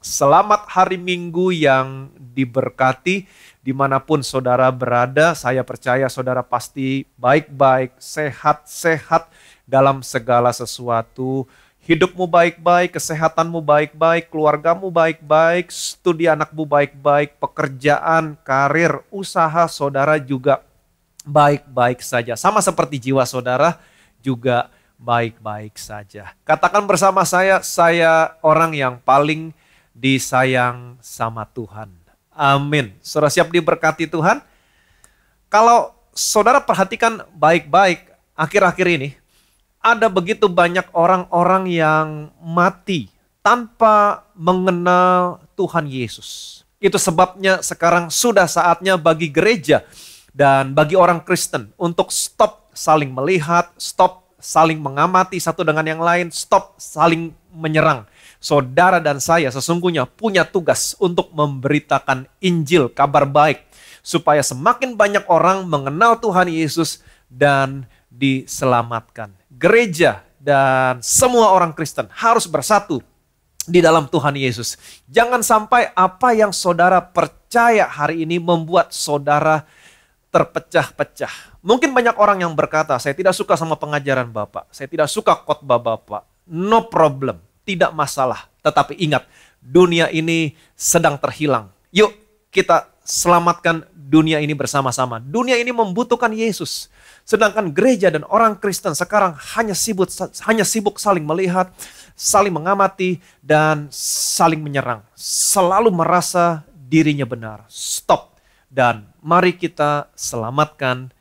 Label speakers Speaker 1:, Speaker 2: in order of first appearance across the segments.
Speaker 1: Selamat hari Minggu yang diberkati. Dimanapun saudara berada, saya percaya saudara pasti baik-baik, sehat-sehat dalam segala sesuatu. Hidupmu baik-baik, kesehatanmu baik-baik, keluargamu baik-baik, studi anakmu baik-baik, pekerjaan, karir, usaha saudara juga baik-baik saja. Sama seperti jiwa saudara juga baik-baik saja. Katakan bersama saya orang yang paling disayang sama Tuhan. Amin. Saudara siap diberkati Tuhan? Kalau saudara perhatikan baik-baik akhir-akhir ini, ada begitu banyak orang-orang yang mati tanpa mengenal Tuhan Yesus. Itu sebabnya sekarang sudah saatnya bagi gereja dan bagi orang Kristen untuk stop saling melihat, stop saling mengamati satu dengan yang lain, stop saling menyerang. Saudara dan saya sesungguhnya punya tugas untuk memberitakan Injil, kabar baik, supaya semakin banyak orang mengenal Tuhan Yesus dan diselamatkan. Gereja dan semua orang Kristen harus bersatu di dalam Tuhan Yesus. Jangan sampai apa yang saudara percaya hari ini membuat saudara terpecah-pecah. Mungkin banyak orang yang berkata, saya tidak suka sama pengajaran Bapak, saya tidak suka khotbah Bapak. No problem. Tidak masalah, tetapi ingat, dunia ini sedang terhilang. Yuk kita selamatkan dunia ini bersama-sama. Dunia ini membutuhkan Yesus. Sedangkan gereja dan orang Kristen sekarang hanya sibuk saling melihat, saling mengamati, dan saling menyerang. Selalu merasa dirinya benar. Stop. Dan mari kita selamatkan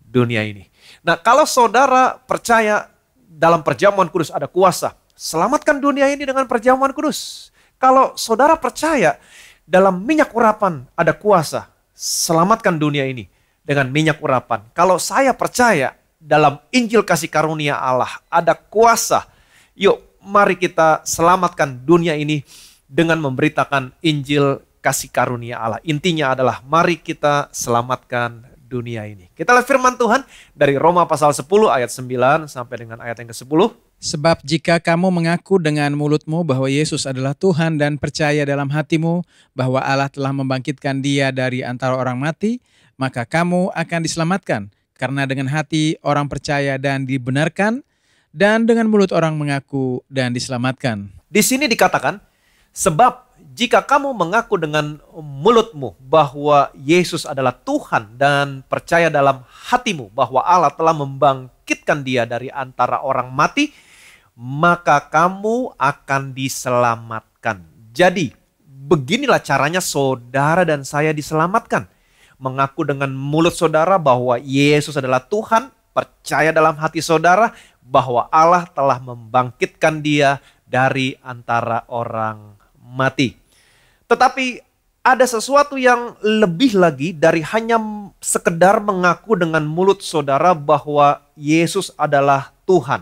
Speaker 1: dunia ini. Nah, kalau saudara percaya dalam perjamuan kudus ada kuasa, selamatkan dunia ini dengan perjamuan kudus. Kalau saudara percaya dalam minyak urapan ada kuasa, selamatkan dunia ini dengan minyak urapan. Kalau saya percaya dalam Injil kasih karunia Allah ada kuasa, yuk mari kita selamatkan dunia ini dengan memberitakan Injil kasih karunia Allah. Intinya adalah mari kita selamatkan dunia ini. Kita lihat firman Tuhan dari Roma pasal 10 ayat 9 sampai dengan ayat yang ke-10.
Speaker 2: Sebab jika kamu mengaku dengan mulutmu bahwa Yesus adalah Tuhan dan percaya dalam hatimu bahwa Allah telah membangkitkan Dia dari antara orang mati, maka kamu akan diselamatkan. Karena dengan hati orang percaya dan dibenarkan, dan dengan mulut orang mengaku dan diselamatkan.
Speaker 1: Di sini dikatakan, sebab jika kamu mengaku dengan mulutmu bahwa Yesus adalah Tuhan dan percaya dalam hatimu bahwa Allah telah membangkitkan Dia dari antara orang mati, maka kamu akan diselamatkan. Jadi, beginilah caranya saudara dan saya diselamatkan. Mengaku dengan mulut saudara bahwa Yesus adalah Tuhan, percaya dalam hati saudara bahwa Allah telah membangkitkan Dia dari antara orang mati. Tetapi ada sesuatu yang lebih lagi dari hanya sekedar mengaku dengan mulut saudara bahwa Yesus adalah Tuhan.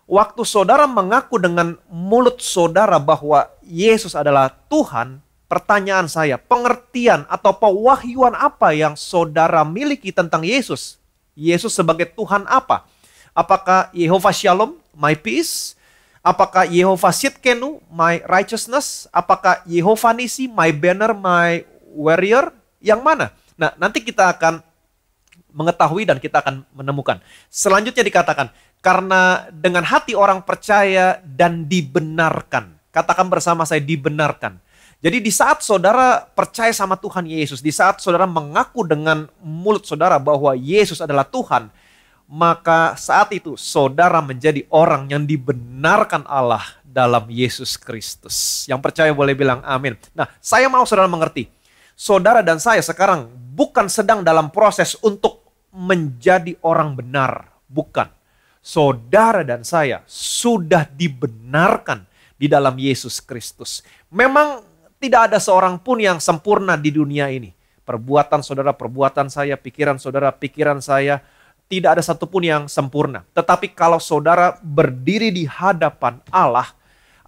Speaker 1: Waktu saudara mengaku dengan mulut saudara bahwa Yesus adalah Tuhan, pertanyaan saya, pengertian atau pewahyuan apa yang saudara miliki tentang Yesus? Yesus sebagai Tuhan apa? Apakah Yehovah Shalom, my peace? Apakah Yehovah Sidkenu, my righteousness? Apakah Yehovah Nisi, my banner, my warrior? Yang mana? Nah, nanti kita akan mengetahui dan kita akan menemukan. Selanjutnya dikatakan, karena dengan hati orang percaya dan dibenarkan. Katakan bersama saya, dibenarkan. Jadi di saat saudara percaya sama Tuhan Yesus, di saat saudara mengaku dengan mulut saudara bahwa Yesus adalah Tuhan, maka saat itu saudara menjadi orang yang dibenarkan Allah dalam Yesus Kristus. Yang percaya boleh bilang amin. Nah, saya mau saudara mengerti. Saudara dan saya sekarang bukan sedang dalam proses untuk menjadi orang benar. Bukan. Saudara dan saya sudah dibenarkan di dalam Yesus Kristus. Memang tidak ada seorang pun yang sempurna di dunia ini. Perbuatan saudara, perbuatan saya, pikiran saudara, pikiran saya, tidak ada satupun yang sempurna. Tetapi kalau saudara berdiri di hadapan Allah,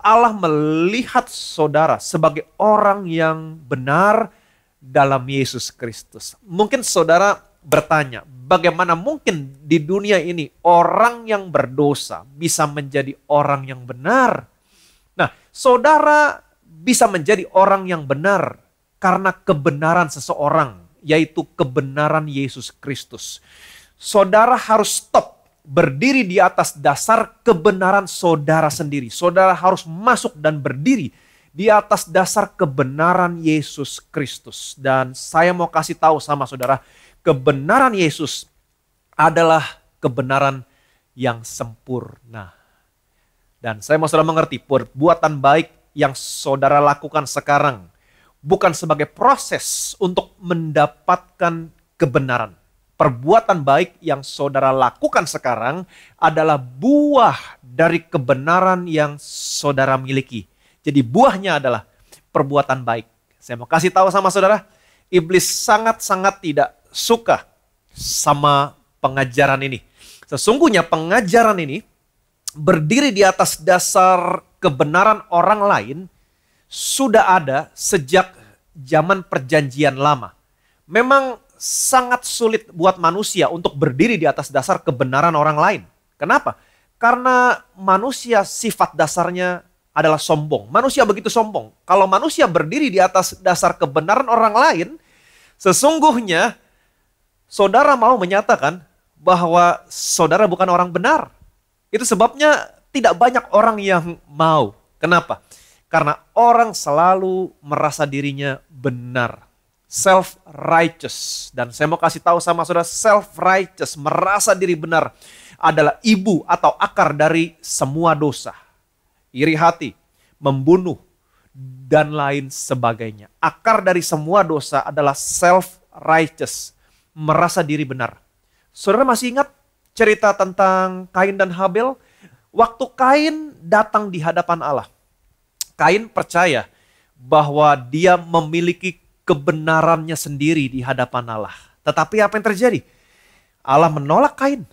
Speaker 1: Allah melihat saudara sebagai orang yang benar dalam Yesus Kristus. Mungkin saudara bertanya, bagaimana mungkin di dunia ini orang yang berdosa bisa menjadi orang yang benar? Nah, saudara bisa menjadi orang yang benar karena kebenaran seseorang, yaitu kebenaran Yesus Kristus. Saudara harus stop berdiri di atas dasar kebenaran saudara sendiri. Saudara harus masuk dan berdiri di atas dasar kebenaran Yesus Kristus. Dan saya mau kasih tahu sama saudara, kebenaran Yesus adalah kebenaran yang sempurna. Dan saya mau saudara mengerti, perbuatan baik yang saudara lakukan sekarang bukan sebagai proses untuk mendapatkan kebenaran. Perbuatan baik yang saudara lakukan sekarang adalah buah dari kebenaran yang saudara miliki. Jadi buahnya adalah perbuatan baik. Saya mau kasih tahu sama saudara, iblis sangat-sangat tidak suka sama pengajaran ini. Sesungguhnya pengajaran ini berdiri di atas dasar kebenaran orang lain sudah ada sejak zaman perjanjian lama. Memang sangat sulit buat manusia untuk berdiri di atas dasar kebenaran orang lain. Kenapa? Karena manusia sifat dasarnya adalah sombong. Manusia begitu sombong. Kalau manusia berdiri di atas dasar kebenaran orang lain, sesungguhnya saudara mau menyatakan bahwa saudara bukan orang benar. Itu sebabnya tidak banyak orang yang mau. Kenapa? Karena orang selalu merasa dirinya benar. Self-righteous. Dan saya mau kasih tahu sama saudara, self-righteous, merasa diri benar, adalah ibu atau akar dari semua dosa. Iri hati, membunuh, dan lain sebagainya. Akar dari semua dosa adalah self-righteous, merasa diri benar. Saudara masih ingat cerita tentang Kain dan Habel? Waktu Kain datang di hadapan Allah, Kain percaya bahwa dia memiliki kebenarannya sendiri di hadapan Allah. Tetapi apa yang terjadi? Allah menolak Kain.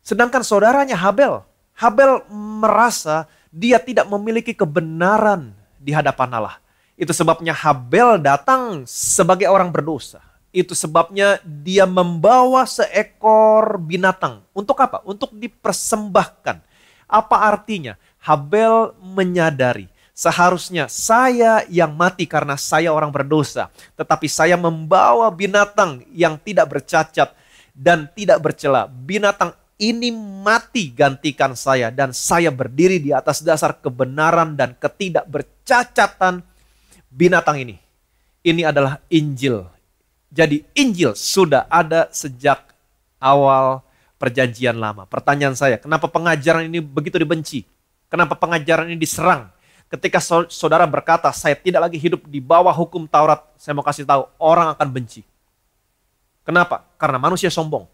Speaker 1: Sedangkan saudaranya Habel merasa dia tidak memiliki kebenaran di hadapan Allah. Itu sebabnya Habel datang sebagai orang berdosa. Itu sebabnya dia membawa seekor binatang. Untuk apa? Untuk dipersembahkan. Apa artinya? Habel menyadari, seharusnya saya yang mati karena saya orang berdosa. Tetapi saya membawa binatang yang tidak bercacat dan tidak bercela. Binatang ini mati gantikan saya. Dan saya berdiri di atas dasar kebenaran dan ketidakbercacatan binatang ini. Ini adalah Injil. Jadi Injil sudah ada sejak awal perjanjian lama. Pertanyaan saya, kenapa pengajaran ini begitu dibenci? Kenapa pengajaran ini diserang? Ketika saudara berkata, saya tidak lagi hidup di bawah hukum Taurat, saya mau kasih tahu, orang akan benci. Kenapa? Karena manusia sombong.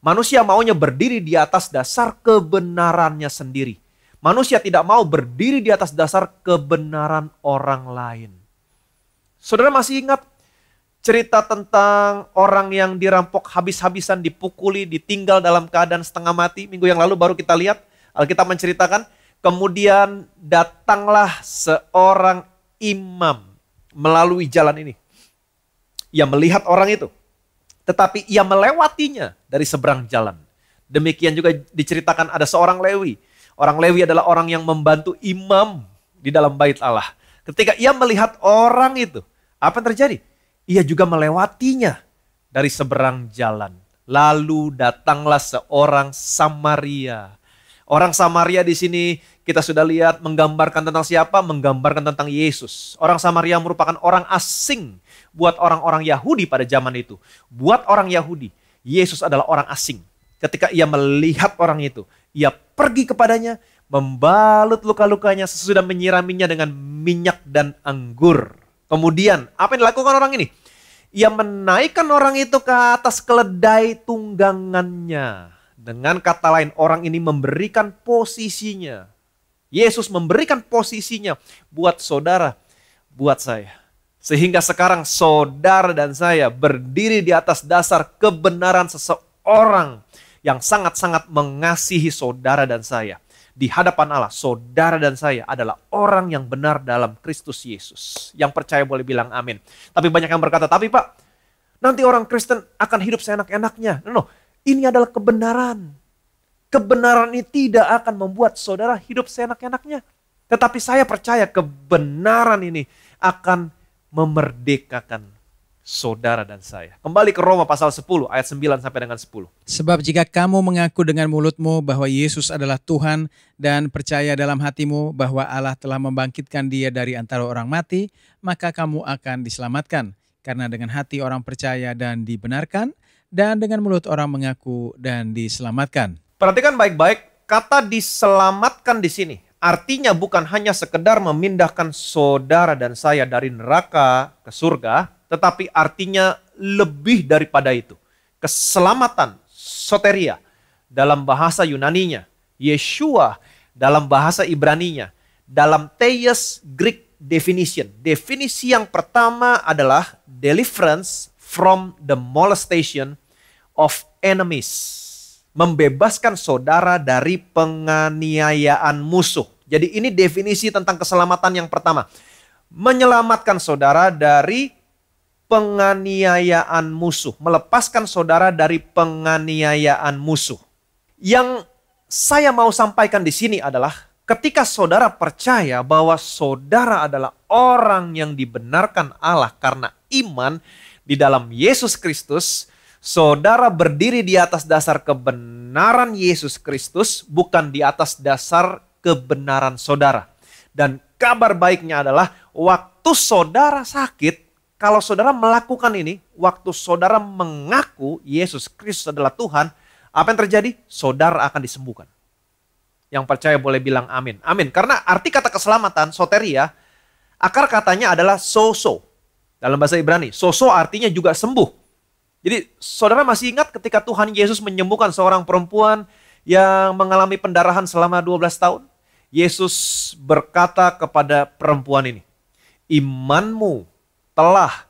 Speaker 1: Manusia maunya berdiri di atas dasar kebenarannya sendiri. Manusia tidak mau berdiri di atas dasar kebenaran orang lain. Saudara masih ingat cerita tentang orang yang dirampok habis-habisan, dipukuli, ditinggal dalam keadaan setengah mati? Minggu yang lalu baru kita lihat, Alkitab menceritakan, kemudian datanglah seorang imam melalui jalan ini. Ia melihat orang itu, tetapi ia melewatinya dari seberang jalan. Demikian juga diceritakan ada seorang Lewi. Orang Lewi adalah orang yang membantu imam di dalam bait Allah. Ketika ia melihat orang itu, apa yang terjadi? Ia juga melewatinya dari seberang jalan. Lalu datanglah seorang Samaria. Orang Samaria di sini kita sudah lihat menggambarkan tentang siapa? Menggambarkan tentang Yesus. Orang Samaria merupakan orang asing buat orang-orang Yahudi pada zaman itu. Buat orang Yahudi, Yesus adalah orang asing. Ketika ia melihat orang itu, ia pergi kepadanya, membalut luka-lukanya sesudah menyiraminya dengan minyak dan anggur. Kemudian, apa yang dilakukan orang ini? Ia menaikkan orang itu ke atas keledai tunggangannya. Dengan kata lain, orang ini memberikan posisinya. Yesus memberikan posisinya buat saudara, buat saya. Sehingga sekarang saudara dan saya berdiri di atas dasar kebenaran seseorang yang sangat-sangat mengasihi saudara dan saya. Di hadapan Allah, saudara dan saya adalah orang yang benar dalam Kristus Yesus. Yang percaya boleh bilang amin. Tapi banyak yang berkata, tapi Pak, nanti orang Kristen akan hidup seenak-enaknya. No, ini adalah kebenaran. Kebenaran ini tidak akan membuat saudara hidup seenak-enaknya. Tetapi saya percaya kebenaran ini akan memerdekakan saudara dan saya. Kembali ke Roma pasal 10 ayat 9 sampai dengan 10.
Speaker 2: Sebab jika kamu mengaku dengan mulutmu bahwa Yesus adalah Tuhan dan percaya dalam hatimu bahwa Allah telah membangkitkan dia dari antara orang mati, maka kamu akan diselamatkan. Karena dengan hati orang percaya dan dibenarkan, dan dengan mulut orang mengaku dan diselamatkan.
Speaker 1: Perhatikan baik-baik, kata diselamatkan di sini. Artinya bukan hanya sekedar memindahkan saudara dan saya dari neraka ke surga, tetapi artinya lebih daripada itu. Keselamatan, soteria, dalam bahasa Yunaninya, Yeshua dalam bahasa Ibraninya, dalam Theos Greek definition. Definisi yang pertama adalah deliverance from the molestation of enemies. Membebaskan saudara dari penganiayaan musuh. Jadi ini definisi tentang keselamatan yang pertama. Menyelamatkan saudara dari penganiayaan musuh. Melepaskan saudara dari penganiayaan musuh. Yang saya mau sampaikan di sini adalah ketika saudara percaya bahwa saudara adalah orang yang dibenarkan Allah karena iman di dalam Yesus Kristus, saudara berdiri di atas dasar kebenaran Yesus Kristus, bukan di atas dasar kebenaran saudara. Dan kabar baiknya adalah waktu saudara sakit, kalau saudara melakukan ini, waktu saudara mengaku Yesus Kristus adalah Tuhan, apa yang terjadi? Saudara akan disembuhkan. Yang percaya boleh bilang amin. Amin. Karena arti kata keselamatan, soteria, akar katanya adalah soso. Dalam bahasa Ibrani, soso artinya juga sembuh. Jadi saudara masih ingat ketika Tuhan Yesus menyembuhkan seorang perempuan yang mengalami pendarahan selama 12 tahun? Yesus berkata kepada perempuan ini, imanmu telah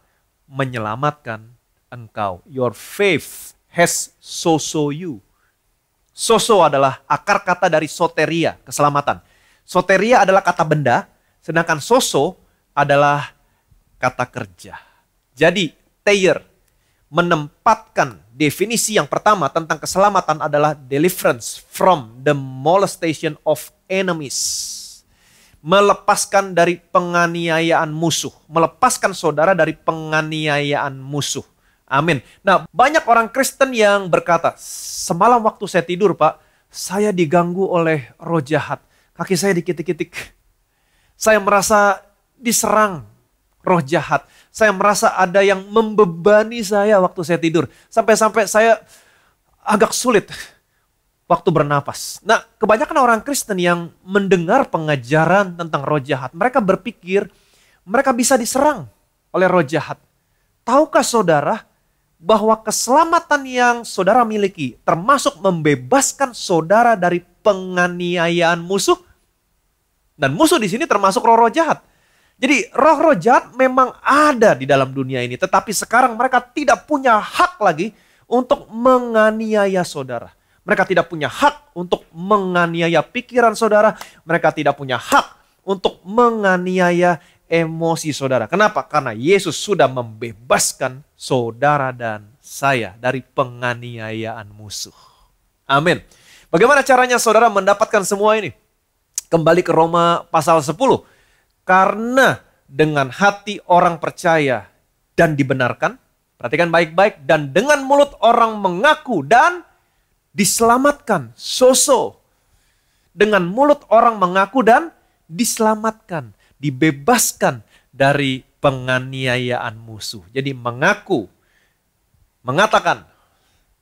Speaker 1: menyelamatkan engkau. Your faith has soso you. Soso adalah akar kata dari soteria, keselamatan. Soteria adalah kata benda, sedangkan soso adalah kata kerja. Jadi, Thayer menempatkan definisi yang pertama tentang keselamatan adalah deliverance from the molestation of enemies. Melepaskan dari penganiayaan musuh. Melepaskan saudara dari penganiayaan musuh. Amin. Nah, banyak orang Kristen yang berkata, semalam waktu saya tidur Pak, saya diganggu oleh roh jahat. Kaki saya dikitik-kitik. Saya merasa diserang roh jahat. Saya merasa ada yang membebani saya waktu saya tidur. Sampai-sampai saya agak sulit waktu bernapas. Nah, kebanyakan orang Kristen yang mendengar pengajaran tentang roh jahat, mereka berpikir mereka bisa diserang oleh roh jahat. Tahukah saudara bahwa keselamatan yang saudara miliki termasuk membebaskan saudara dari penganiayaan musuh? Dan musuh di sini termasuk roh-roh jahat. Jadi roh-roh jahat memang ada di dalam dunia ini, tetapi sekarang mereka tidak punya hak lagi untuk menganiaya saudara. Mereka tidak punya hak untuk menganiaya pikiran saudara. Mereka tidak punya hak untuk menganiaya emosi saudara. Kenapa? Karena Yesus sudah membebaskan saudara dan saya dari penganiayaan musuh. Amin. Bagaimana caranya saudara mendapatkan semua ini? Kembali ke Roma pasal 10. Karena dengan hati orang percaya dan dibenarkan, perhatikan baik-baik, dan dengan mulut orang mengaku dan diselamatkan. Soso. Dengan mulut orang mengaku dan diselamatkan. Dibebaskan dari penganiayaan musuh. Jadi mengaku, mengatakan,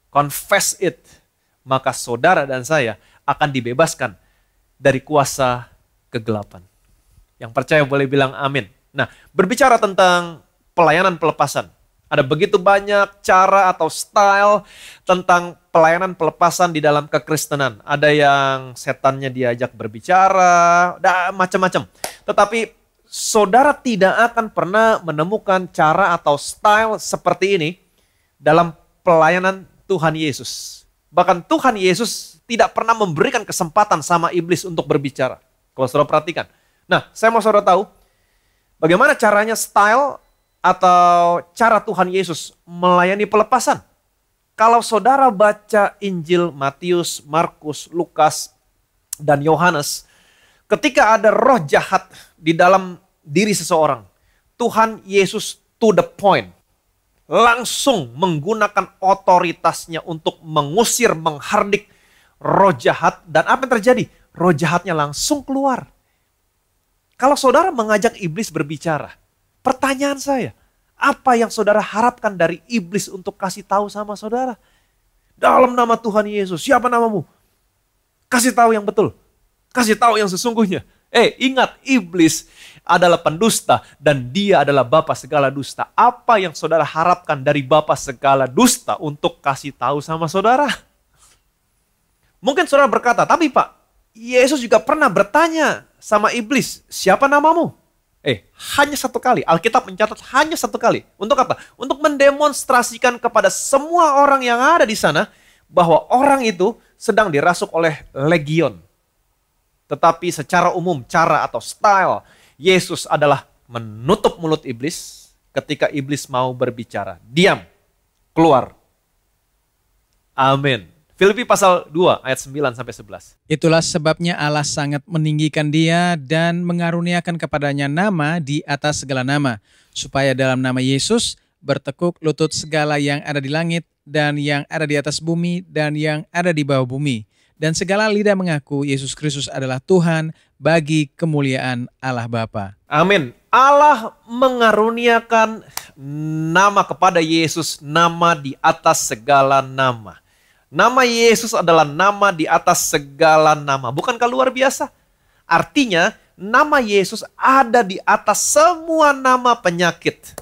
Speaker 1: confess it, maka saudara dan saya akan dibebaskan dari kuasa kegelapan. Yang percaya boleh bilang amin. Nah, berbicara tentang pelayanan pelepasan. Ada begitu banyak cara atau style tentang pelayanan pelepasan di dalam kekristenan. Ada yang setannya diajak berbicara, macam-macam. Tetapi saudara tidak akan pernah menemukan cara atau style seperti ini dalam pelayanan Tuhan Yesus. Bahkan Tuhan Yesus tidak pernah memberikan kesempatan sama iblis untuk berbicara. Kalau saudara perhatikan. Nah, saya mau saudara tahu bagaimana caranya style atau cara Tuhan Yesus melayani pelepasan. Kalau saudara baca Injil Matius, Markus, Lukas, dan Yohanes, Ketika ada roh jahat di dalam diri seseorang, Tuhan Yesus to the point, langsung menggunakan otoritasnya untuk mengusir, menghardik roh jahat. Dan apa yang terjadi? Roh jahatnya langsung keluar. Kalau saudara mengajak iblis berbicara, pertanyaan saya, apa yang saudara harapkan dari iblis untuk kasih tahu sama saudara? Dalam nama Tuhan Yesus, siapa namamu? Kasih tahu yang betul. Kasih tahu yang sesungguhnya. Ingat, iblis adalah pendusta dan dia adalah bapa segala dusta. Apa yang saudara harapkan dari bapa segala dusta untuk kasih tahu sama saudara? Mungkin saudara berkata, tapi Pak, Yesus juga pernah bertanya sama iblis, siapa namamu? Hanya satu kali. Alkitab mencatat hanya satu kali. Untuk apa? Untuk mendemonstrasikan kepada semua orang yang ada di sana bahwa orang itu sedang dirasuk oleh legion. Tetapi secara umum, cara atau style Yesus adalah menutup mulut iblis ketika iblis mau berbicara. Diam, keluar. Amin. Filipi pasal 2 ayat 9-11.
Speaker 2: Itulah sebabnya Allah sangat meninggikan dia dan mengaruniakan kepadanya nama di atas segala nama, supaya dalam nama Yesus bertekuk lutut segala yang ada di langit dan yang ada di atas bumi dan yang ada di bawah bumi. Dan segala lidah mengaku Yesus Kristus adalah Tuhan bagi kemuliaan Allah Bapa.
Speaker 1: Amin. Allah mengaruniakan nama kepada Yesus, nama di atas segala nama. Nama Yesus adalah nama di atas segala nama. Bukankah luar biasa? Artinya nama Yesus ada di atas semua nama penyakit.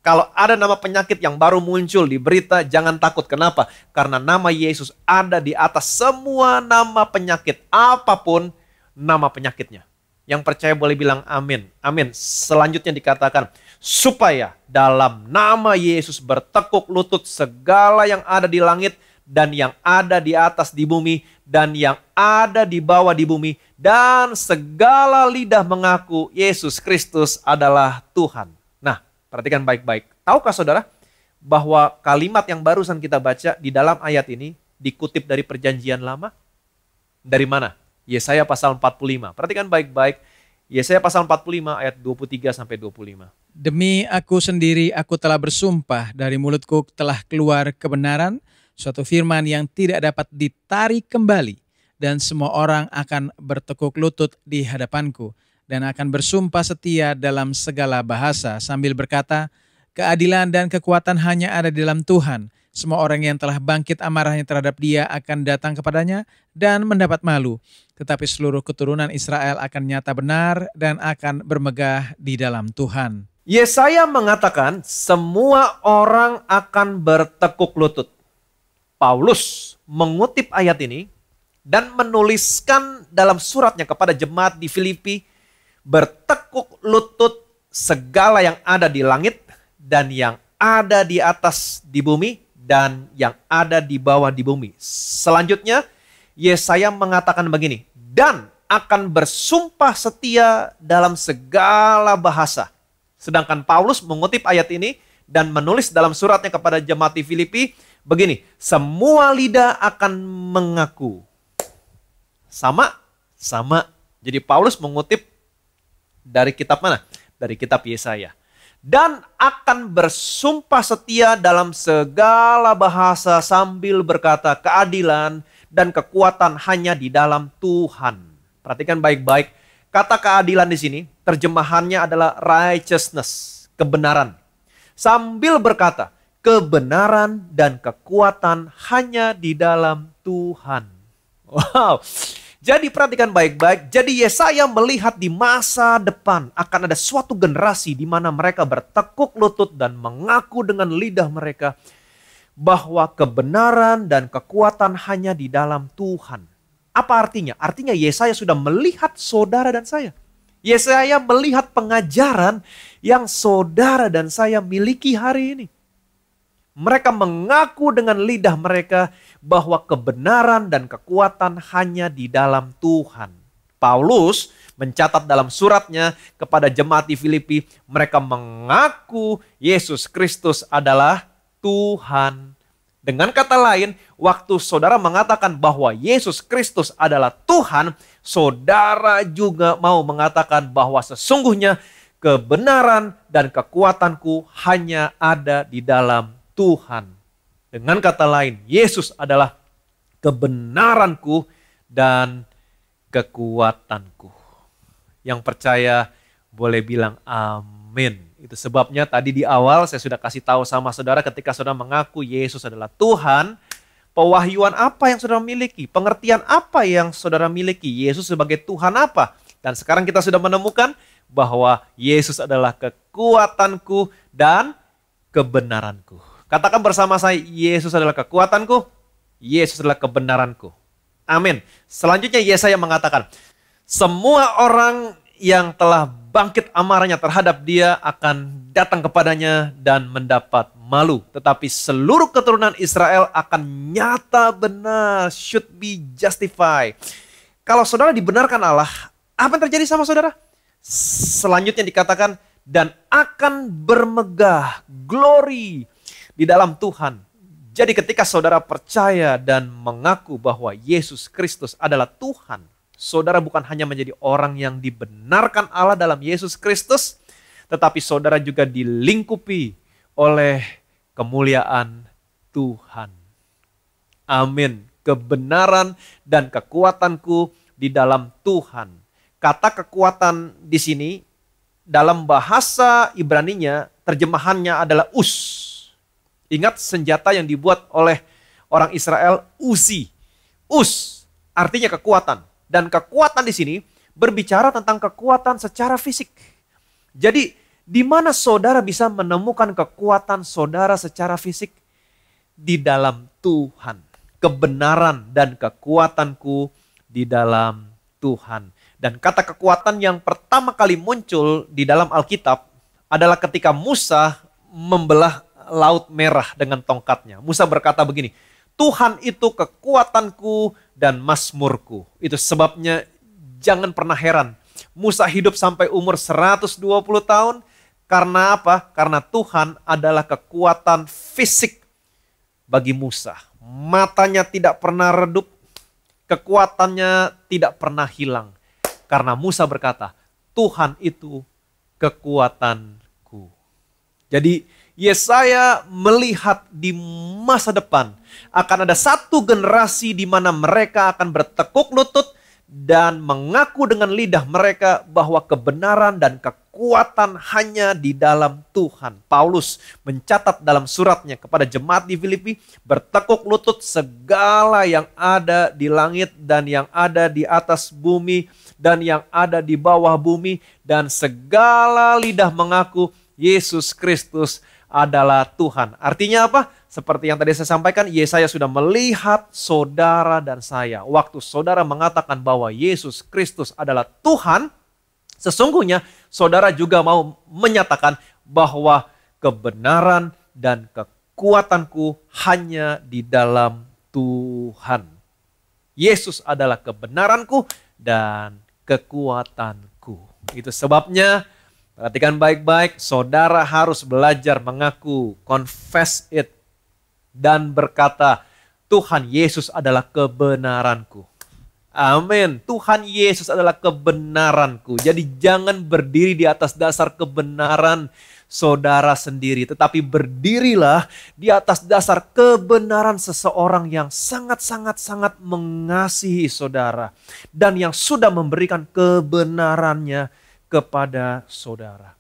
Speaker 1: Kalau ada nama penyakit yang baru muncul di berita, jangan takut. Kenapa? Karena nama Yesus ada di atas semua nama penyakit. Apapun nama penyakitnya. Yang percaya boleh bilang amin. Amin. Selanjutnya dikatakan, supaya dalam nama Yesus bertekuk lutut segala yang ada di langit dan yang ada di atas di bumi dan yang ada di bawah di bumi, dan segala lidah mengaku Yesus Kristus adalah Tuhan. Nah, perhatikan baik-baik. Tahukah saudara bahwa kalimat yang barusan kita baca di dalam ayat ini dikutip dari Perjanjian Lama? Dari mana? Yesaya pasal 45. Perhatikan baik-baik. Yesaya pasal 45 ayat 23-25.
Speaker 2: Demi aku sendiri aku telah bersumpah, dari mulutku telah keluar kebenaran, suatu firman yang tidak dapat ditarik kembali, dan semua orang akan bertekuk lutut di hadapanku dan akan bersumpah setia dalam segala bahasa sambil berkata, keadilan dan kekuatan hanya ada di dalam Tuhan. Semua orang yang telah bangkit amarahnya terhadap dia akan datang kepadanya dan mendapat malu. Tetapi seluruh keturunan Israel akan nyata benar dan akan bermegah di dalam Tuhan.
Speaker 1: Yesaya mengatakan semua orang akan bertekuk lutut. Paulus mengutip ayat ini dan menuliskan dalam suratnya kepada jemaat di Filipi, bertekuk lutut segala yang ada di langit dan yang ada di atas di bumi dan yang ada di bawah di bumi. Selanjutnya Yesaya mengatakan begini, dan akan bersumpah setia dalam segala bahasa. Sedangkan Paulus mengutip ayat ini dan menulis dalam suratnya kepada jemaat di Filipi begini, semua lidah akan mengaku. Sama. Jadi Paulus mengutip dari kitab mana? Dari kitab Yesaya. Dan akan bersumpah setia dalam segala bahasa sambil berkata, keadilan dan kekuatan hanya di dalam Tuhan. Perhatikan baik-baik. Kata keadilan di sini terjemahannya adalah righteousness, kebenaran. Sambil berkata, kebenaran dan kekuatan hanya di dalam Tuhan. Wow. Jadi perhatikan baik-baik. Jadi Yesaya melihat di masa depan akan ada suatu generasi di mana mereka bertekuk lutut dan mengaku dengan lidah mereka bahwa kebenaran dan kekuatan hanya di dalam Tuhan. Apa artinya? Artinya Yesaya sudah melihat saudara dan saya. Yesaya melihat pengajaran yang saudara dan saya miliki hari ini. Mereka mengaku dengan lidah mereka bahwa kebenaran dan kekuatan hanya di dalam Tuhan. Paulus mencatat dalam suratnya kepada jemaat di Filipi, mereka mengaku Yesus Kristus adalah Tuhan Dengan kata lain, waktu saudara mengatakan bahwa Yesus Kristus adalah Tuhan, saudara juga mau mengatakan bahwa sesungguhnya kebenaran dan kekuatanku hanya ada di dalam Tuhan. Dengan kata lain, Yesus adalah kebenaranku dan kekuatanku. Yang percaya boleh bilang amin. Itu sebabnya tadi di awal saya sudah kasih tahu sama saudara, ketika saudara mengaku Yesus adalah Tuhan, pewahyuan apa yang saudara miliki? Pengertian apa yang saudara miliki? Yesus sebagai Tuhan apa? Dan sekarang kita sudah menemukan bahwa Yesus adalah kekuatanku dan kebenaranku. Katakan bersama saya, Yesus adalah kekuatanku, Yesus adalah kebenaranku. Amin. Selanjutnya Yesaya mengatakan, semua orang yang telah bangkit amarahnya terhadap dia akan datang kepadanya dan mendapat malu. Tetapi seluruh keturunan Israel akan nyata benar, should be justified. Kalau saudara dibenarkan Allah, apa yang terjadi sama saudara? Selanjutnya dikatakan, dan akan bermegah, glory di dalam Tuhan. Jadi ketika saudara percaya dan mengaku bahwa Yesus Kristus adalah Tuhan, saudara bukan hanya menjadi orang yang dibenarkan Allah dalam Yesus Kristus, tetapi saudara juga dilingkupi oleh kemuliaan Tuhan. Amin. Kebenaran dan kekuatanku di dalam Tuhan. Kata kekuatan di sini dalam bahasa Ibraninya terjemahannya adalah us. Ingat senjata yang dibuat oleh orang Israel, uzi. Us artinya kekuatan. Dan kekuatan di sini berbicara tentang kekuatan secara fisik. Jadi, di mana saudara bisa menemukan kekuatan saudara secara fisik? Di dalam Tuhan. Kebenaran dan kekuatanku di dalam Tuhan. Dan kata kekuatan yang pertama kali muncul di dalam Alkitab adalah ketika Musa membelah Laut Merah dengan tongkatnya. Musa berkata begini, Tuhan itu kekuatanku dan mazmurku. Itu sebabnya jangan pernah heran. Musa hidup sampai umur 120 tahun. Karena apa? Karena Tuhan adalah kekuatan fisik bagi Musa. Matanya tidak pernah redup. Kekuatannya tidak pernah hilang. Karena Musa berkata, Tuhan itu kekuatanku. Jadi Yesaya melihat di masa depan akan ada satu generasi di mana mereka akan bertekuk lutut dan mengaku dengan lidah mereka bahwa kebenaran dan kekuatan hanya di dalam Tuhan. Paulus mencatat dalam suratnya kepada jemaat di Filipi, bertekuk lutut segala yang ada di langit dan yang ada di atas bumi dan yang ada di bawah bumi, dan segala lidah mengaku Yesus Kristus adalah Tuhan. Artinya apa? Seperti yang tadi saya sampaikan, Yesaya sudah melihat saudara dan saya. Waktu saudara mengatakan bahwa Yesus Kristus adalah Tuhan, sesungguhnya saudara juga mau menyatakan bahwa kebenaran dan kekuatanku hanya di dalam Tuhan. Yesus adalah kebenaranku dan kekuatanku. Itu sebabnya, perhatikan baik-baik, saudara harus belajar mengaku, confess it, dan berkata, Tuhan Yesus adalah kebenaranku. Amin. Tuhan Yesus adalah kebenaranku. Jadi jangan berdiri di atas dasar kebenaran saudara sendiri, tetapi berdirilah di atas dasar kebenaran seseorang yang sangat-sangat mengasihi saudara dan yang sudah memberikan kebenarannya kepada saudara.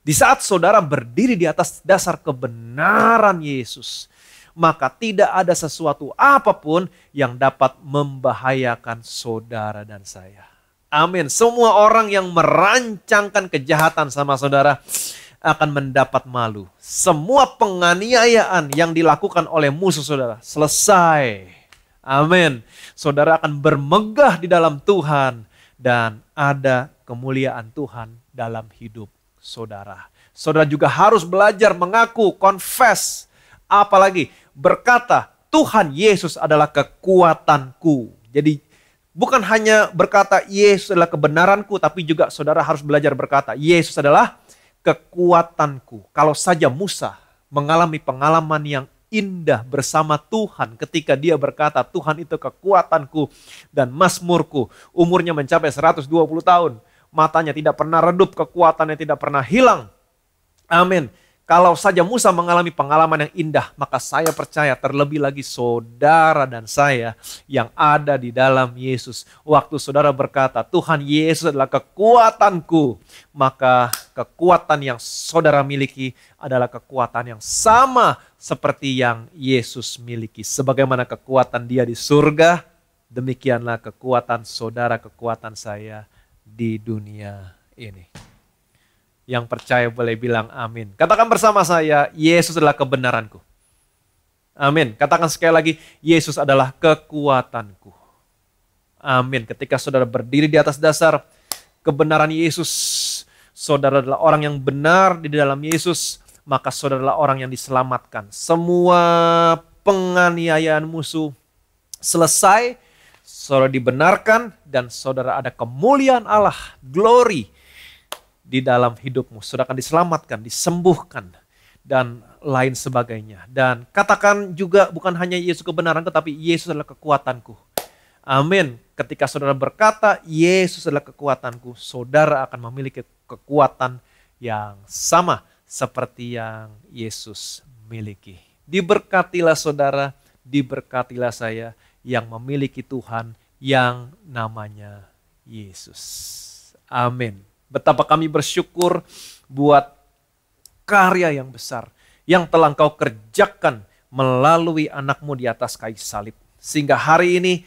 Speaker 1: Di saat saudara berdiri di atas dasar kebenaran Yesus, maka tidak ada sesuatu apapun yang dapat membahayakan saudara dan saya. Amin. Semua orang yang merancangkan kejahatan sama saudara akan mendapat malu. Semua penganiayaan yang dilakukan oleh musuh saudara selesai. Amin. Saudara akan bermegah di dalam Tuhan dan ada kemuliaan Tuhan dalam hidup saudara. Saudara juga harus belajar mengaku, confess, apalagi berkata, Tuhan Yesus adalah kekuatanku. Jadi bukan hanya berkata Yesus adalah kebenaranku, tapi juga saudara harus belajar berkata, Yesus adalah kekuatanku. Kalau saja Musa mengalami pengalaman yang indah bersama Tuhan ketika dia berkata, Tuhan itu kekuatanku dan mazmurku. Umurnya mencapai 120 tahun. Matanya tidak pernah redup, kekuatannya tidak pernah hilang. Amin. Kalau saja Musa mengalami pengalaman yang indah, maka saya percaya terlebih lagi saudara dan saya yang ada di dalam Yesus. Waktu saudara berkata, Tuhan Yesus adalah kekuatanku, maka kekuatan yang saudara miliki adalah kekuatan yang sama seperti yang Yesus miliki. Sebagaimana kekuatan dia di surga, demikianlah kekuatan saudara, kekuatan saya di dunia ini. Yang percaya boleh bilang amin. Katakan bersama saya, Yesus adalah kebenaranku. Amin. Katakan sekali lagi, Yesus adalah kekuatanku. Amin. Ketika saudara berdiri di atas dasar kebenaran Yesus, saudara adalah orang yang benar di dalam Yesus, maka saudara adalah orang yang diselamatkan. Semua penganiayaan musuh selesai, saudara dibenarkan, dan saudara ada kemuliaan Allah, glory, di dalam hidupmu. Saudara akan diselamatkan, disembuhkan, dan lain sebagainya. Dan katakan juga bukan hanya Yesus kebenaran, tetapi Yesus adalah kekuatanku. Amin. Ketika saudara berkata, Yesus adalah kekuatanku, saudara akan memiliki kekuatan yang sama seperti yang Yesus miliki. Diberkatilah saudara, diberkatilah saya yang memiliki Tuhan yang namanya Yesus. Amin. Betapa kami bersyukur buat karya yang besar yang telah Engkau kerjakan melalui anakmu di atas kayu salib. Sehingga hari ini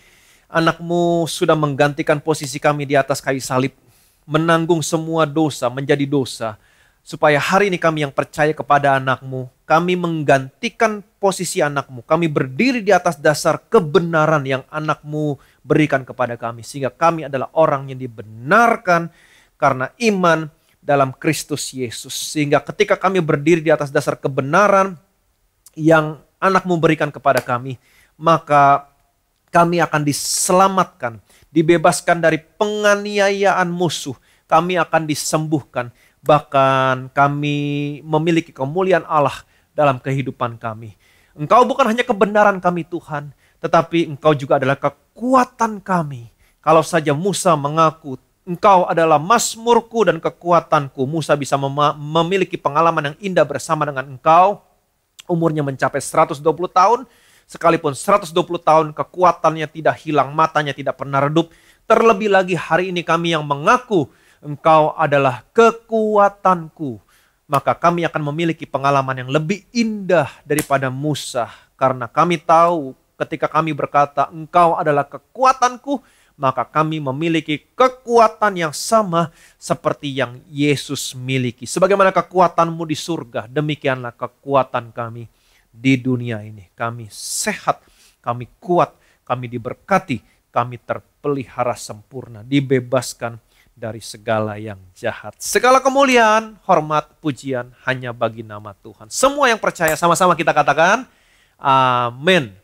Speaker 1: anakmu sudah menggantikan posisi kami di atas kayu salib. Menanggung semua dosa, menjadi dosa. Supaya hari ini kami yang percaya kepada anakmu, kami menggantikan posisi anakmu. Kami berdiri di atas dasar kebenaran yang anakmu berikan kepada kami. Sehingga kami adalah orang yang dibenarkan karena iman dalam Kristus Yesus. Sehingga ketika kami berdiri di atas dasar kebenaran yang anakmu berikan kepada kami, maka kami akan diselamatkan, dibebaskan dari penganiayaan musuh. Kami akan disembuhkan, bahkan kami memiliki kemuliaan Allah dalam kehidupan kami. Engkau bukan hanya kebenaran kami Tuhan, tetapi Engkau juga adalah kekuatan kami. Kalau saja Musa mengaku, Engkau adalah mazmurku dan kekuatanku. Musa bisa memiliki pengalaman yang indah bersama dengan Engkau. Umurnya mencapai 120 tahun. Sekalipun 120 tahun kekuatannya tidak hilang, matanya tidak pernah redup. Terlebih lagi hari ini kami yang mengaku Engkau adalah kekuatanku. Maka kami akan memiliki pengalaman yang lebih indah daripada Musa. Karena kami tahu ketika kami berkata Engkau adalah kekuatanku, maka kami memiliki kekuatan yang sama seperti yang Yesus miliki. Sebagaimana kekuatanmu di surga, demikianlah kekuatan kami di dunia ini. Kami sehat, kami kuat, kami diberkati, kami terpelihara sempurna, dibebaskan dari segala yang jahat. Segala kemuliaan, hormat, pujian hanya bagi nama Tuhan. Semua yang percaya sama-sama kita katakan, amin.